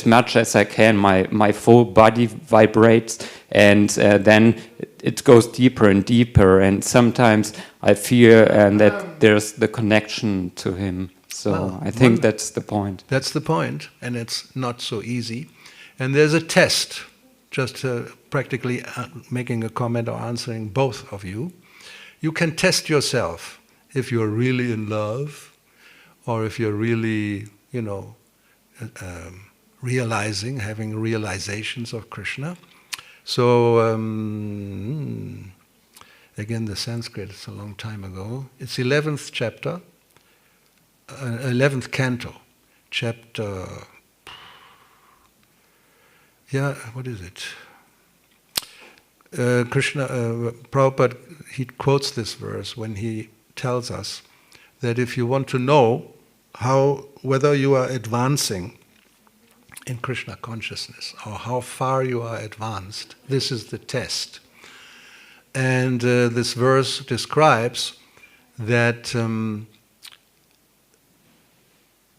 much as I can. My full body vibrates, and then it goes deeper and deeper. And sometimes I feel that there's the connection to him. So I think that's the point. That's the point, and it's not so easy. And there's a test, just practically making a comment or answering both of you. You can test yourself if you're really in love, or if you're really, realizing, having realizations of Krishna. So, again, the Sanskrit, it's a long time ago. It's 11th chapter. 11th canto, chapter, what is it? Prabhupada, he quotes this verse when he tells us that if you want to know whether you are advancing in Krishna consciousness or how far you are advanced, this is the test. And this verse describes that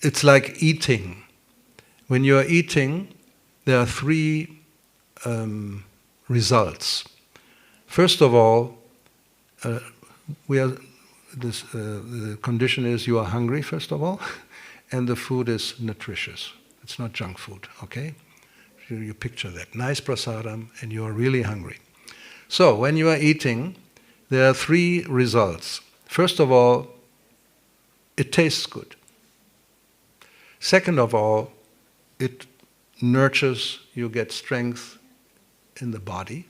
it's like eating. When you are eating, there are three results. First of all, the condition is you are hungry, first of all, and the food is nutritious. It's not junk food, okay? You picture that. Nice prasadam, and you are really hungry. So, when you are eating, there are three results. First of all, it tastes good. Second of all, it nurtures, you get strength in the body.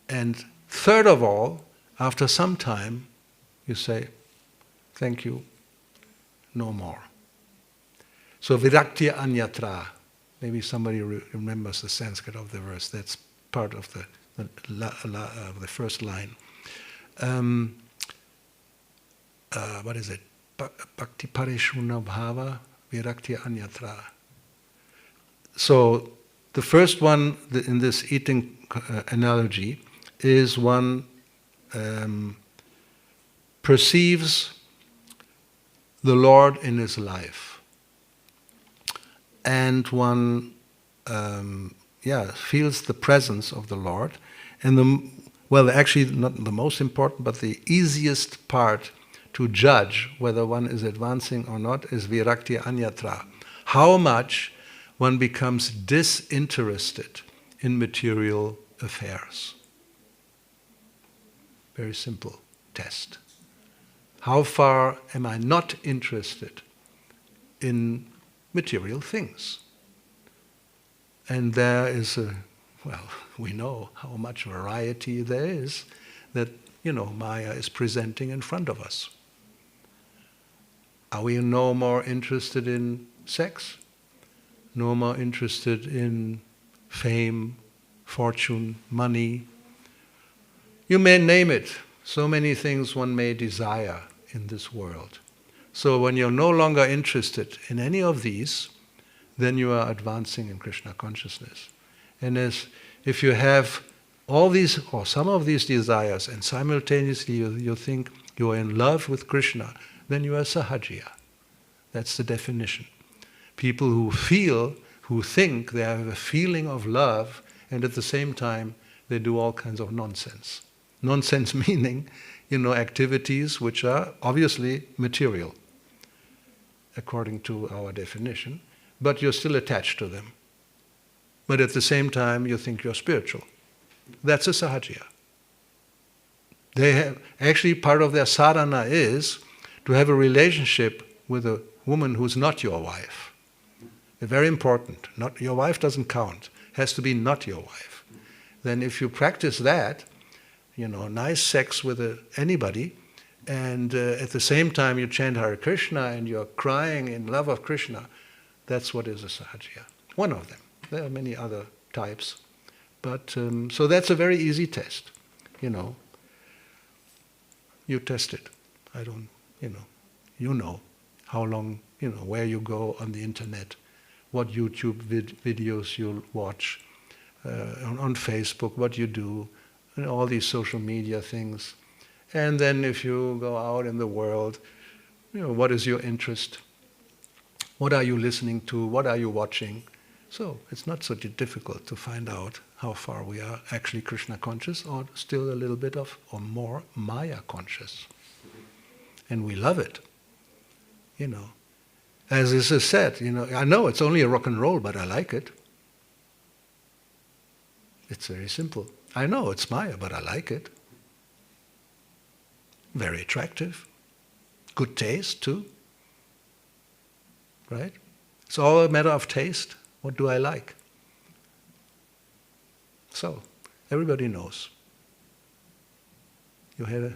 And third of all, after some time, you say, thank you, no more. So virakti anyatra, maybe somebody remembers the Sanskrit of the verse, that's part of the first line. What is it? Bhakti parishuna bhava virakti anyatra. So the first one in this eating analogy is one perceives the Lord in his life, and one feels the presence of the Lord. And actually not the most important, but the easiest part to judge whether one is advancing or not is virakti anyatra. How much one becomes disinterested in material affairs. Very simple test. How far am I not interested in material things? And there is we know how much variety there is that, Maya is presenting in front of us. Are we no more interested in sex? No more interested in fame, fortune, money? You may name it. So many things one may desire in this world. So when you're no longer interested in any of these, then you are advancing in Krishna consciousness. And if you have all these or some of these desires and simultaneously you think you are in love with Krishna, then you are sahajiya. That's the definition. People who think they have a feeling of love and at the same time they do all kinds of nonsense. Nonsense meaning, activities which are obviously material, according to our definition, but you're still attached to them. But at the same time, you think you're spiritual. That's a sahajiya. Actually, part of their sadhana is to have a relationship with a woman who's not your wife. Very important. Not your wife doesn't count. Has to be not your wife. Then if you practice that, nice sex with anybody, and at the same time you chant Hare Krishna and you're crying in love of Krishna, that's what is a sahajiya. One of them. There are many other types. But so that's a very easy test. You test it. I don't, you know how long, where you go on the internet, what YouTube videos you'll watch, on Facebook, what you do, all these social media things. And then if you go out in the world, what is your interest? What are you listening to? What are you watching? So it's not so difficult to find out how far we are actually Krishna conscious or still a little bit of or more Maya conscious. And we love it. As this is said, I know it's only a rock and roll, but I like it. It's very simple. I know it's Maya, but I like it. Very attractive. Good taste too. Right? It's all a matter of taste. What do I like? So, everybody knows. You had a...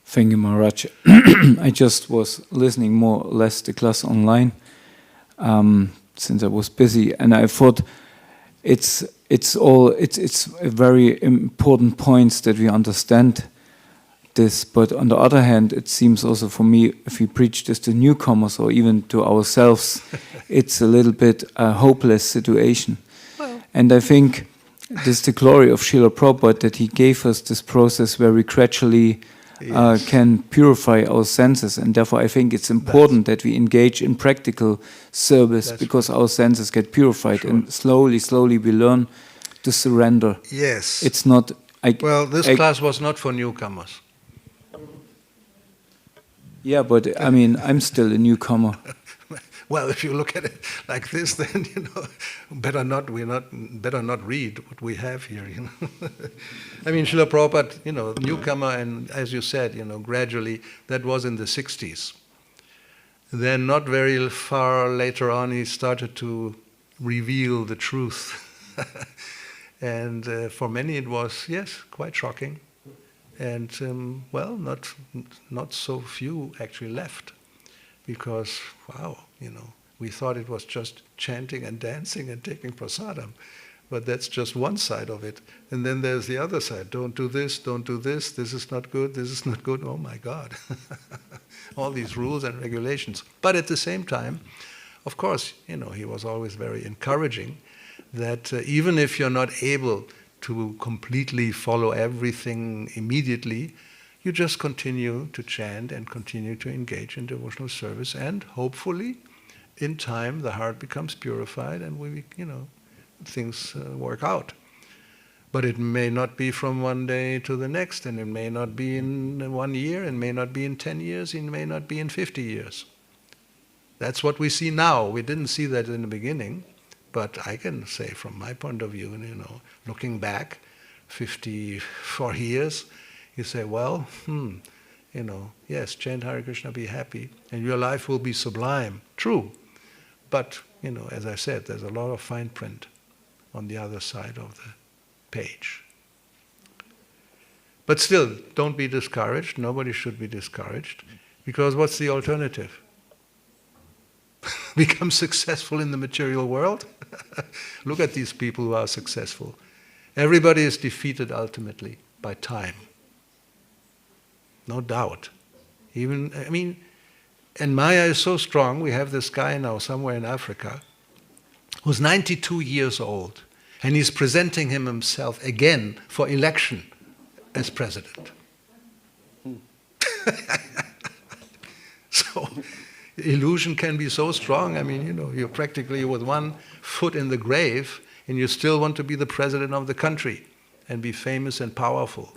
Thank you, Maharaj. I just was listening more or less the class online since I was busy, and I thought it's a very important points that we understand this. But on the other hand, it seems also for me, if we preach this to newcomers or even to ourselves, it's a little bit a hopeless situation. And I think this is the glory of Srila Prabhupada, that he gave us this process where we gradually can purify our senses, and therefore I think it's important that we engage in practical service because our senses get purified, and slowly we learn to surrender. Yes. It's not... this class was not for newcomers. Yeah, but I mean, I'm still a newcomer. Well, if you look at it like this, then better not read what we have here. I mean, Srila Prabhupada, newcomer, and as you said, gradually, that was in the 60s. Then, not very far later on, he started to reveal the truth. And for many it was, yes, quite shocking. And well, not so few actually left, because wow, we thought it was just chanting and dancing and taking prasadam, but that's just one side of it. And then there's the other side. Don't do this, this is not good, this is not good. Oh my God. All these rules and regulations. But at the same time, of course, he was always very encouraging that even if you're not able to completely follow everything immediately, you just continue to chant and continue to engage in devotional service, and hopefully in time the heart becomes purified and things work out. But it may not be from one day to the next, and it may not be in 1 year, it may not be in 10 years, it may not be in 50 years. That's what we see now. We didn't see that in the beginning, but I can say from my point of view, looking back 54 years, you say, well, yes, chant Hare Krishna, be happy, and your life will be sublime. True. But, as I said, there's a lot of fine print on the other side of the page. But still, don't be discouraged. Nobody should be discouraged, because what's the alternative? Become successful in the material world? Look at these people who are successful. Everybody is defeated ultimately by time. No doubt. And Maya is so strong. We have this guy now somewhere in Africa who's 92 years old, and he's presenting himself again for election as president. So illusion can be so strong. You're practically with one foot in the grave, and you still want to be the president of the country and be famous and powerful.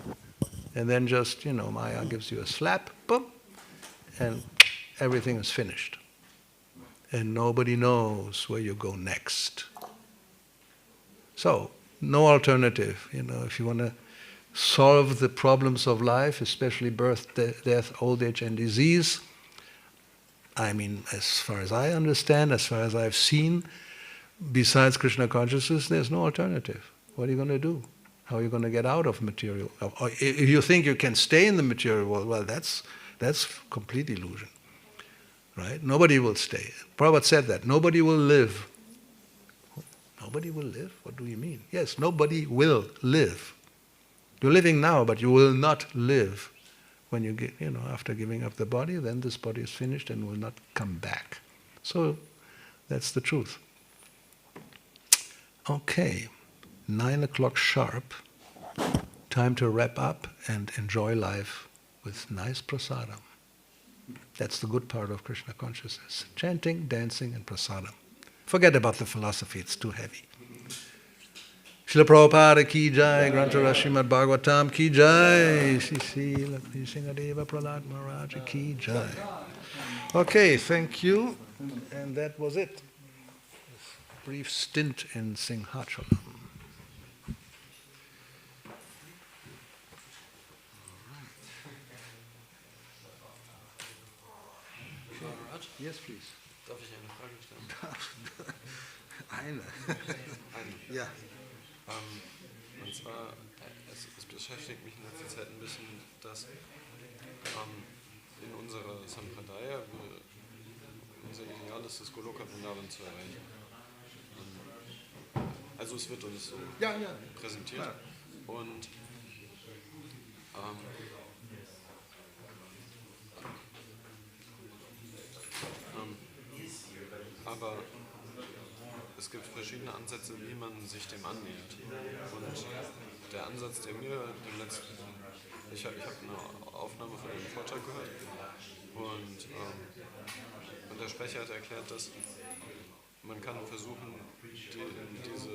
And then just, Maya gives you a slap, boom, and everything is finished. And nobody knows where you go next. So, no alternative. If you want to solve the problems of life, especially birth, death, old age, and disease, as far as I understand, as far as I've seen, besides Krishna consciousness, there's no alternative. What are you going to do? How are you going to get out of material? Or if you think you can stay in the material world, well, that's complete illusion, right? Nobody will stay. Prabhupada said that. Nobody will live. Nobody will live? What do you mean? Yes, nobody will live. You're living now, but you will not live. When you get, after giving up the body, then this body is finished and will not come back. So that's the truth. Okay, 9 o'clock sharp. Time to wrap up and enjoy life with nice prasadam. That's the good part of Krishna consciousness. Chanting, dancing, and prasadam. Forget about the philosophy, it's too heavy. Srila Prabhupada ki jai, Granthara Srimad Bhagavatam ki jai, Sri Lakshmi Singadeva Prahlad Maharaj ki jai. Okay, thank you. And that was it. A brief stint in Simhachalam. Yes, please. Darf ich eine Frage stellen? Eine. Ja. Und zwar, es beschäftigt mich in letzter Zeit ein bisschen, dass in unserer Sampradaya unser Ideal ist, das Goloka Vrindavan zu erreichen. Also es wird uns so präsentiert. Ja. Und aber es gibt verschiedene Ansätze, wie man sich dem annähert. Und der Ansatz, der mir ich habe eine Aufnahme von einem Vortrag gehört und der Sprecher hat erklärt, dass man kann versuchen, diese